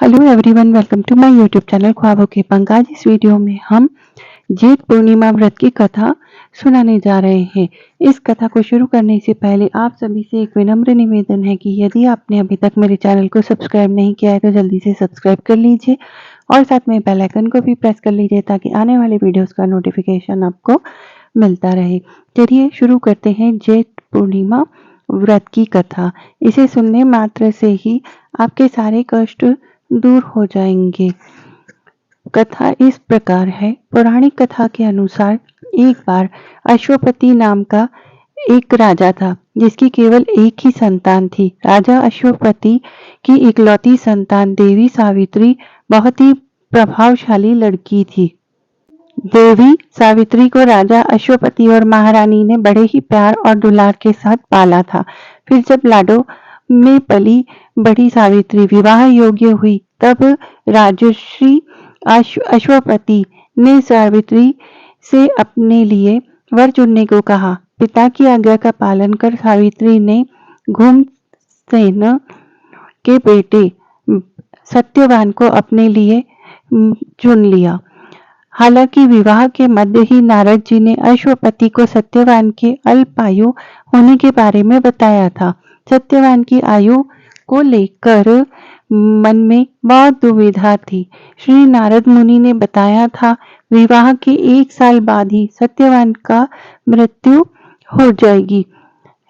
Hello everyone, welcome to my YouTube channel ख्वाबों के पंख। आज इस वीडियो में हम जेठ पूर्णिमा व्रत की कथा सुनाने जा रहे हैं। इस कथा को शुरू करने से पहले आप सभी से एक विनम्र निवेदन है कि यदि आपने अभी तक मेरे चैनल को सब्सक्राइब नहीं किया है तो जल्दी से सब्सक्राइब कर लीजिए और साथ में बेल आइकन को भी प्रेस कर लीजिए ताकि आने वाले वीडियोस का नोटिफिकेशन आपको मिलता रहे। चलिए शुरू करते हैं जेठ पूर्णिमा व्रत की कथा। इसे सुनने मात्र से ही आपके सारे कष्ट दूर हो जाएंगे। कथा इस प्रकार है। पौराणिक कथा के अनुसार एक बार अश्वपति नाम का एक राजा था जिसकी केवल एक ही संतान थी। राजा अश्वपति की इकलौती संतान देवी सावित्री बहुत ही प्रभावशाली लड़की थी। देवी सावित्री को राजा अश्वपति और महारानी ने बड़े ही प्यार और दुलार के साथ पाला था। फिर जब लाडो में पली बड़ी सावित्री विवाह योग्य हुई तब राजर्षि अश्वपति ने सावित्री से अपने लिए वर चुनने को कहा। पिता की आज्ञा का पालन कर सावित्री ने घुमसेन के बेटे सत्यवान को अपने लिए चुन लिया। हालांकि विवाह के मध्य ही नारद जी ने अश्वपति को सत्यवान के अल्पायु होने के बारे में बताया था। सत्यवान की आयु को लेकर मन में बहुत दुविधा थी। श्री नारद मुनि ने बताया था विवाह के 1 साल बाद ही सत्यवान का मृत्यु हो जाएगी,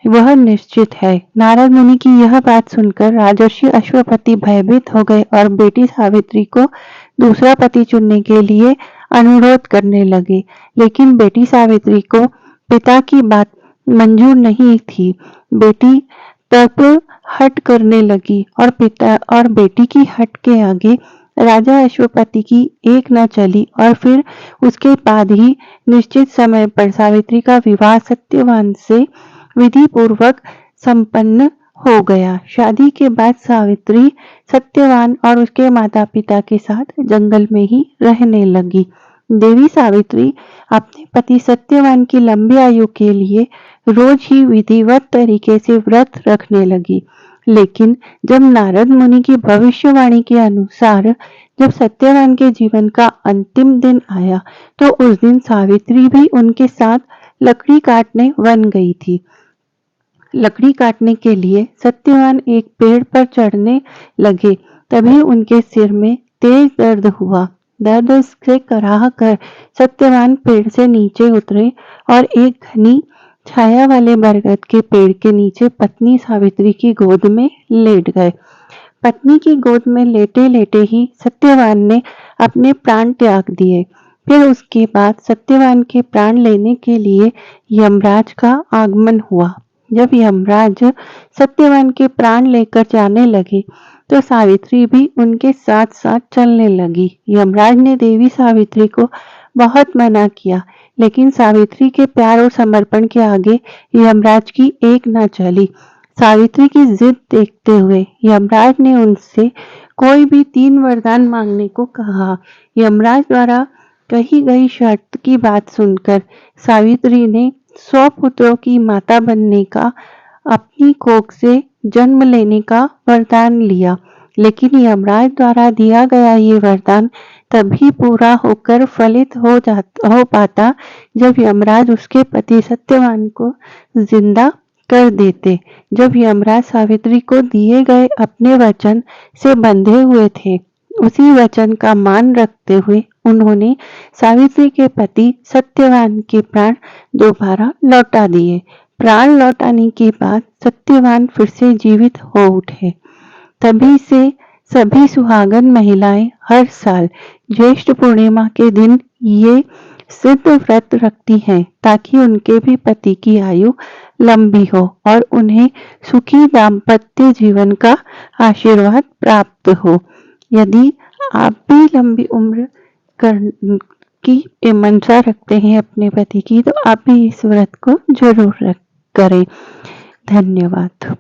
वह निश्चित है। नारद मुनि की यह बात सुनकर राजर्षि अश्वपति भयभीत हो गए और बेटी सावित्री को दूसरा पति चुनने के लिए अनुरोध करने लगे। लेकिन बेटी सावित्री को पिता की बात मंजूर नहीं थी। बेटी तब हट करने लगी और पिता और बेटी की हट के आगे राजा अश्वपति की एक न चली और फिर उसके बाद ही निश्चित समय पर सावित्री का विवाह सत्यवान से विधि पूर्वक संपन्न हो गया। शादी के बाद सावित्री सत्यवान और उसके माता पिता के साथ जंगल में ही रहने लगी। देवी सावित्री अपने पति सत्यवान की लंबी आयु के लिए रोज ही विधिवत तरीके से व्रत रखने लगी। लेकिन जब नारद मुनि की भविष्यवाणी के अनुसार जब सत्यवान के जीवन का अंतिम दिन आया तो उस दिन सावित्री भी उनके साथ लकड़ी काटने वन गई थी। लकड़ी काटने के लिए सत्यवान एक पेड़ पर चढ़ने लगे, तभी उनके सिर में तेज दर्द हुआ। दर्द से कराह कर सत्यवान पेड़ से नीचे उतरे और एक घनी छाया वाले बरगद के पेड़ के नीचे पत्नी सावित्री की गोद में लेट गए। पत्नी की गोद में लेटे लेटे ही सत्यवान ने अपने प्राण त्याग दिए। फिर उसके बाद सत्यवान के प्राण लेने के लिए यमराज का आगमन हुआ। जब यमराज सत्यवान के प्राण लेकर जाने लगे तो सावित्री भी उनके साथ साथ चलने लगी। यमराज ने देवी सावित्री को बहुत मना किया, लेकिन सावित्री के प्यार और समर्पण के आगे यमराज की एक न चली। सावित्री की जिद देखते हुए यमराज ने उनसे कोई भी 3 वरदान मांगने को कहा। यमराज द्वारा कही गई शर्त की बात सुनकर सावित्री ने 100 पुत्रों की माता बनने का, अपनी कोख से जन्म लेने का वरदान लिया। लेकिन यमराज द्वारा दिया गया ये वरदान तभी पूरा होकर फलित हो पाता जब यमराज उसके पति सत्यवान को जिंदा कर देते। जब यमराज सावित्री को दिए गए अपने वचन से बंधे हुए थे, उसी वचन का मान रखते हुए उन्होंने सावित्री के पति सत्यवान के प्राण दोबारा लौटा दिए। प्राण लौटाने के बाद सत्यवान फिर से जीवित हो उठे। तभी से सभी सुहागन महिलाएं हर साल ज्येष्ठ पूर्णिमा के दिन ये सिद्ध व्रत रखती हैं ताकि उनके भी पति की आयु लंबी हो और उन्हें सुखी दाम्पत्य जीवन का आशीर्वाद प्राप्त हो। यदि आप भी लंबी उम्र की मंशा रखते हैं अपने पति की तो आप भी इस व्रत को जरूर करें। धन्यवाद।